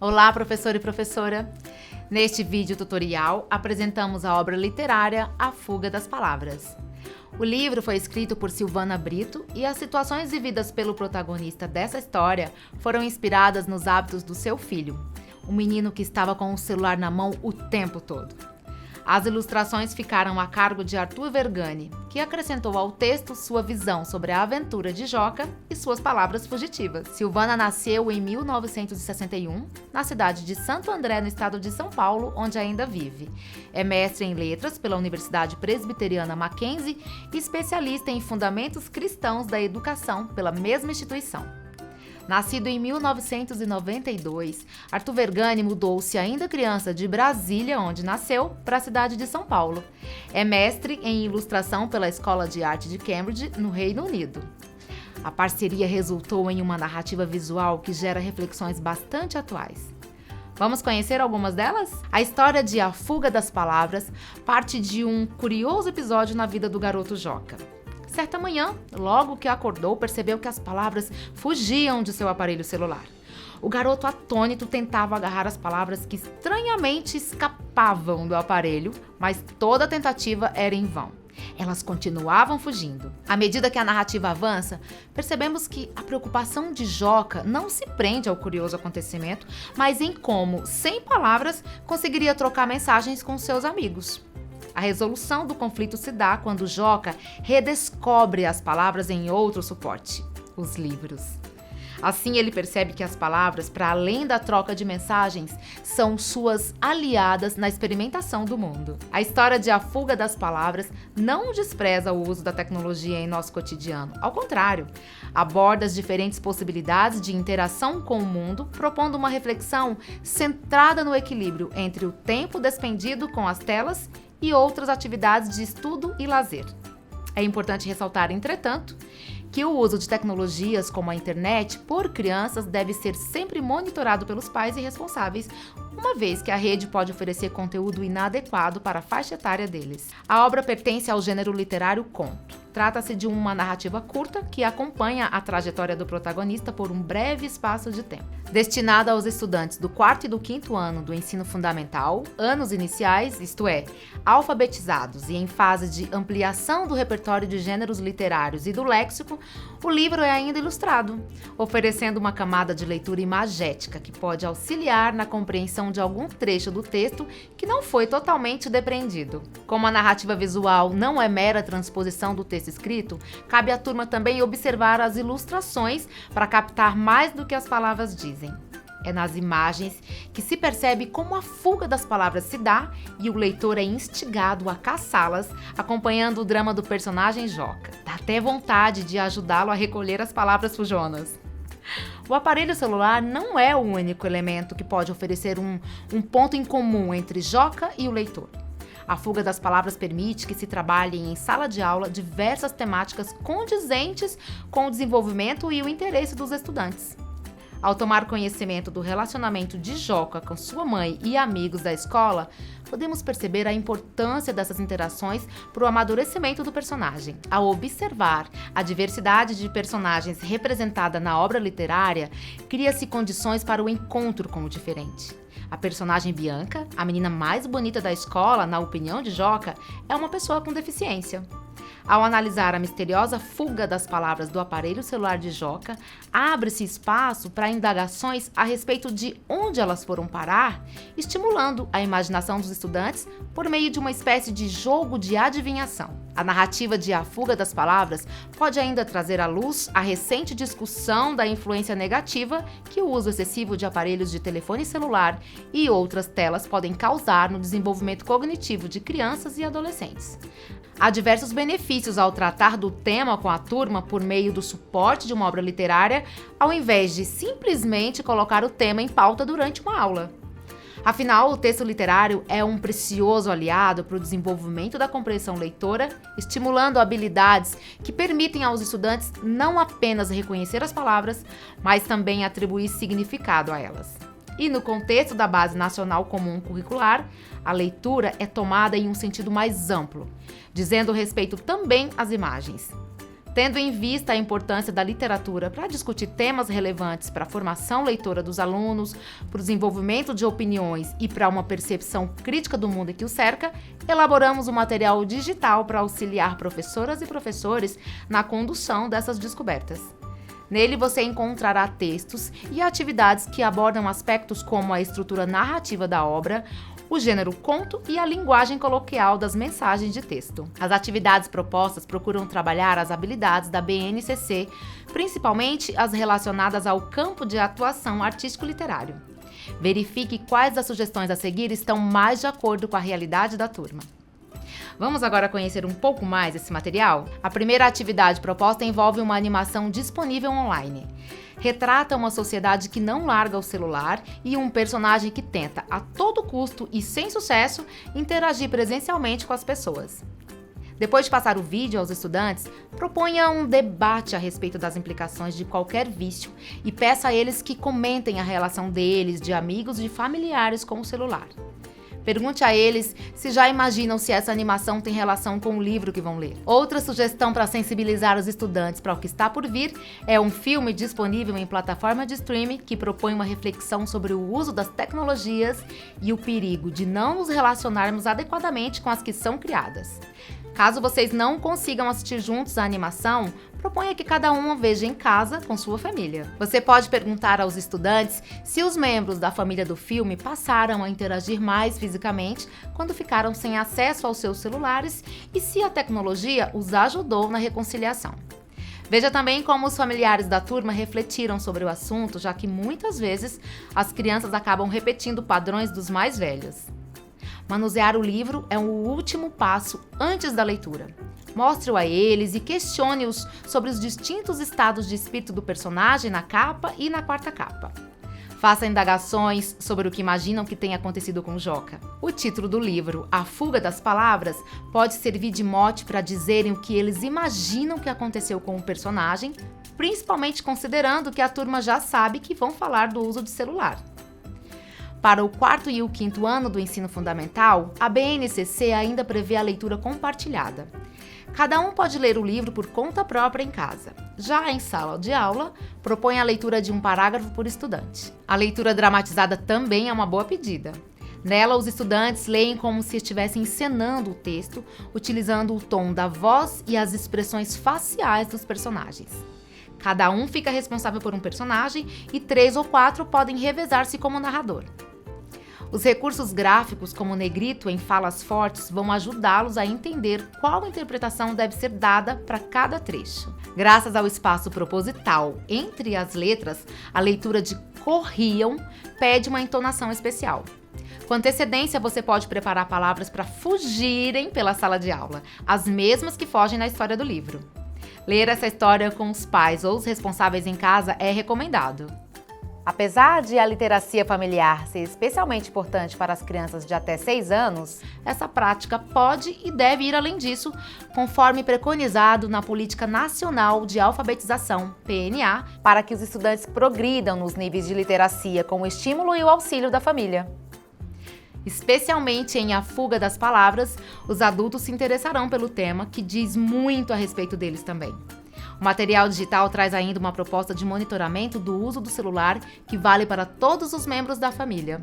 Olá, professor e professora! Neste vídeo tutorial, apresentamos a obra literária A Fuga das Palavras. O livro foi escrito por Silvana Brito e as situações vividas pelo protagonista dessa história foram inspiradas nos hábitos do seu filho, um menino que estava com o celular na mão o tempo todo. As ilustrações ficaram a cargo de Arthur Vergani, que acrescentou ao texto sua visão sobre a aventura de Joca e suas palavras fugitivas. Silvana nasceu em 1961, na cidade de Santo André, no estado de São Paulo, onde ainda vive. É mestre em letras pela Universidade Presbiteriana Mackenzie e especialista em fundamentos cristãos da educação pela mesma instituição. Nascido em 1992, Arthur Vergani mudou-se ainda criança de Brasília, onde nasceu, para a cidade de São Paulo. É mestre em ilustração pela Escola de Arte de Cambridge, no Reino Unido. A parceria resultou em uma narrativa visual que gera reflexões bastante atuais. Vamos conhecer algumas delas? A história de A Fuga das Palavras parte de um curioso episódio na vida do garoto Joca. Certa manhã, logo que acordou, percebeu que as palavras fugiam de seu aparelho celular. O garoto atônito tentava agarrar as palavras que estranhamente escapavam do aparelho, mas toda tentativa era em vão. Elas continuavam fugindo. À medida que a narrativa avança, percebemos que a preocupação de Joca não se prende ao curioso acontecimento, mas em como, sem palavras, conseguiria trocar mensagens com seus amigos. A resolução do conflito se dá quando Joca redescobre as palavras em outro suporte, os livros. Assim, ele percebe que as palavras, para além da troca de mensagens, são suas aliadas na experimentação do mundo. A história de A Fuga das Palavras não despreza o uso da tecnologia em nosso cotidiano. Ao contrário, aborda as diferentes possibilidades de interação com o mundo, propondo uma reflexão centrada no equilíbrio entre o tempo despendido com as telas e outras atividades de estudo e lazer. É importante ressaltar, entretanto, que o uso de tecnologias como a internet por crianças deve ser sempre monitorado pelos pais e responsáveis, uma vez que a rede pode oferecer conteúdo inadequado para a faixa etária deles. A obra pertence ao gênero literário conto. Trata-se de uma narrativa curta que acompanha a trajetória do protagonista por um breve espaço de tempo. Destinada aos estudantes do 4º e do 5º ano do ensino fundamental, anos iniciais, isto é, alfabetizados e em fase de ampliação do repertório de gêneros literários e do léxico, o livro é ainda ilustrado, oferecendo uma camada de leitura imagética que pode auxiliar na compreensão de algum trecho do texto que não foi totalmente depreendido. Como a narrativa visual não é mera transposição do texto escrito, cabe à turma também observar as ilustrações para captar mais do que as palavras dizem. É nas imagens que se percebe como a fuga das palavras se dá e o leitor é instigado a caçá-las, acompanhando o drama do personagem Joca. Dá até vontade de ajudá-lo a recolher as palavras fujonas. O aparelho celular não é o único elemento que pode oferecer um ponto em comum entre Joca e o leitor. A Fuga das Palavras permite que se trabalhem em sala de aula diversas temáticas condizentes com o desenvolvimento e o interesse dos estudantes. Ao tomar conhecimento do relacionamento de Joca com sua mãe e amigos da escola, podemos perceber a importância dessas interações para o amadurecimento do personagem. Ao observar a diversidade de personagens representada na obra literária, cria-se condições para o encontro com o diferente. A personagem Bianca, a menina mais bonita da escola, na opinião de Joca, é uma pessoa com deficiência. Ao analisar a misteriosa fuga das palavras do aparelho celular de Joca, abre-se espaço para indagações a respeito de onde elas foram parar, estimulando a imaginação dos estudantes por meio de uma espécie de jogo de adivinhação. A narrativa de A Fuga das Palavras pode ainda trazer à luz a recente discussão da influência negativa que o uso excessivo de aparelhos de telefone celular e outras telas podem causar no desenvolvimento cognitivo de crianças e adolescentes. Há diversos benefícios ao tratar do tema com a turma por meio do suporte de uma obra literária, ao invés de simplesmente colocar o tema em pauta durante uma aula. Afinal, o texto literário é um precioso aliado para o desenvolvimento da compreensão leitora, estimulando habilidades que permitem aos estudantes não apenas reconhecer as palavras, mas também atribuir significado a elas. E no contexto da Base Nacional Comum Curricular, a leitura é tomada em um sentido mais amplo, dizendo respeito também às imagens. Tendo em vista a importância da literatura para discutir temas relevantes para a formação leitora dos alunos, para o desenvolvimento de opiniões e para uma percepção crítica do mundo que o cerca, elaboramos um material digital para auxiliar professoras e professores na condução dessas descobertas. Nele você encontrará textos e atividades que abordam aspectos como a estrutura narrativa da obra, o gênero conto e a linguagem coloquial das mensagens de texto. As atividades propostas procuram trabalhar as habilidades da BNCC, principalmente as relacionadas ao campo de atuação artístico-literário. Verifique quais das sugestões a seguir estão mais de acordo com a realidade da turma. Vamos agora conhecer um pouco mais esse material? A primeira atividade proposta envolve uma animação disponível online. Retrata uma sociedade que não larga o celular e um personagem que tenta, a todo custo e sem sucesso, interagir presencialmente com as pessoas. Depois de passar o vídeo aos estudantes, proponha um debate a respeito das implicações de qualquer vício e peça a eles que comentem a relação deles, de amigos e de familiares com o celular. Pergunte a eles se já imaginam se essa animação tem relação com o livro que vão ler. Outra sugestão para sensibilizar os estudantes para o que está por vir é um filme disponível em plataforma de streaming que propõe uma reflexão sobre o uso das tecnologias e o perigo de não nos relacionarmos adequadamente com as que são criadas. Caso vocês não consigam assistir juntos a animação, proponha que cada um a veja em casa com sua família. Você pode perguntar aos estudantes se os membros da família do filme passaram a interagir mais fisicamente quando ficaram sem acesso aos seus celulares e se a tecnologia os ajudou na reconciliação. Veja também como os familiares da turma refletiram sobre o assunto, já que muitas vezes as crianças acabam repetindo padrões dos mais velhos. Manusear o livro é o último passo antes da leitura. Mostre-o a eles e questione-os sobre os distintos estados de espírito do personagem na capa e na quarta capa. Faça indagações sobre o que imaginam que tenha acontecido com Joca. O título do livro, A Fuga das Palavras, pode servir de mote para dizerem o que eles imaginam que aconteceu com o personagem, principalmente considerando que a turma já sabe que vão falar do uso de celular. Para o 4º e o 5º ano do ensino fundamental, a BNCC ainda prevê a leitura compartilhada. Cada um pode ler o livro por conta própria em casa. Já em sala de aula, propõe a leitura de um parágrafo por estudante. A leitura dramatizada também é uma boa pedida. Nela, os estudantes leem como se estivessem encenando o texto, utilizando o tom da voz e as expressões faciais dos personagens. Cada um fica responsável por um personagem e 3 ou 4 podem revezar-se como narrador. Os recursos gráficos, como o negrito em falas fortes, vão ajudá-los a entender qual interpretação deve ser dada para cada trecho. Graças ao espaço proposital entre as letras, a leitura de corriam pede uma entonação especial. Com antecedência, você pode preparar palavras para fugirem pela sala de aula, as mesmas que fogem na história do livro. Ler essa história com os pais ou os responsáveis em casa é recomendado. Apesar de a literacia familiar ser especialmente importante para as crianças de até 6 anos, essa prática pode e deve ir além disso, conforme preconizado na Política Nacional de Alfabetização, PNA, para que os estudantes progridam nos níveis de literacia com o estímulo e o auxílio da família. Especialmente em A Fuga das Palavras, os adultos se interessarão pelo tema, que diz muito a respeito deles também. O material digital traz ainda uma proposta de monitoramento do uso do celular que vale para todos os membros da família.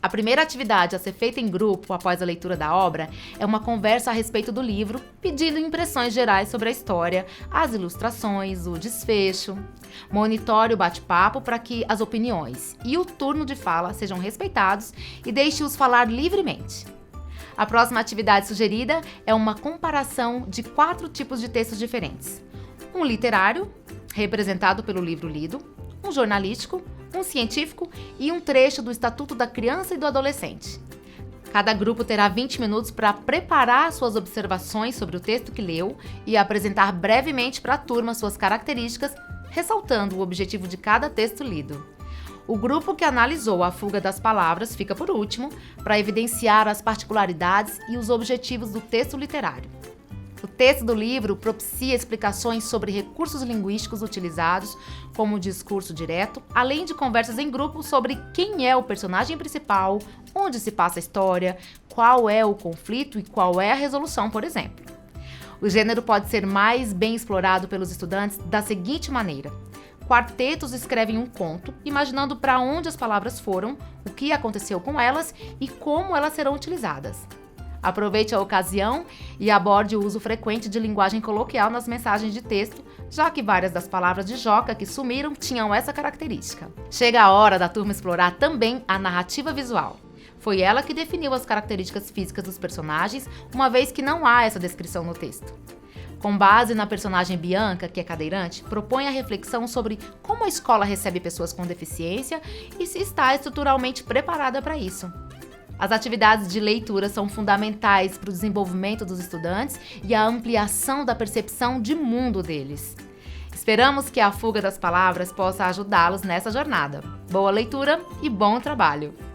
A primeira atividade a ser feita em grupo após a leitura da obra é uma conversa a respeito do livro, pedindo impressões gerais sobre a história, as ilustrações, o desfecho. Monitore o bate-papo para que as opiniões e o turno de fala sejam respeitados e deixe-os falar livremente. A próxima atividade sugerida é uma comparação de 4 tipos de textos diferentes. Um literário, representado pelo livro lido, um jornalístico, um científico e um trecho do Estatuto da Criança e do Adolescente. Cada grupo terá 20 minutos para preparar suas observações sobre o texto que leu e apresentar brevemente para a turma suas características, ressaltando o objetivo de cada texto lido. O grupo que analisou A Fuga das Palavras fica por último, para evidenciar as particularidades e os objetivos do texto literário. O texto do livro propicia explicações sobre recursos linguísticos utilizados, como o discurso direto, além de conversas em grupo sobre quem é o personagem principal, onde se passa a história, qual é o conflito e qual é a resolução, por exemplo. O gênero pode ser mais bem explorado pelos estudantes da seguinte maneira: quartetos escrevem um conto, imaginando para onde as palavras foram, o que aconteceu com elas e como elas serão utilizadas. Aproveite a ocasião e aborde o uso frequente de linguagem coloquial nas mensagens de texto, já que várias das palavras de Joca que sumiram tinham essa característica. Chega a hora da turma explorar também a narrativa visual. Foi ela que definiu as características físicas dos personagens, uma vez que não há essa descrição no texto. Com base na personagem Bianca, que é cadeirante, propõe a reflexão sobre como a escola recebe pessoas com deficiência e se está estruturalmente preparada para isso. As atividades de leitura são fundamentais para o desenvolvimento dos estudantes e a ampliação da percepção de mundo deles. Esperamos que a Fuga das Palavras possa ajudá-los nessa jornada. Boa leitura e bom trabalho!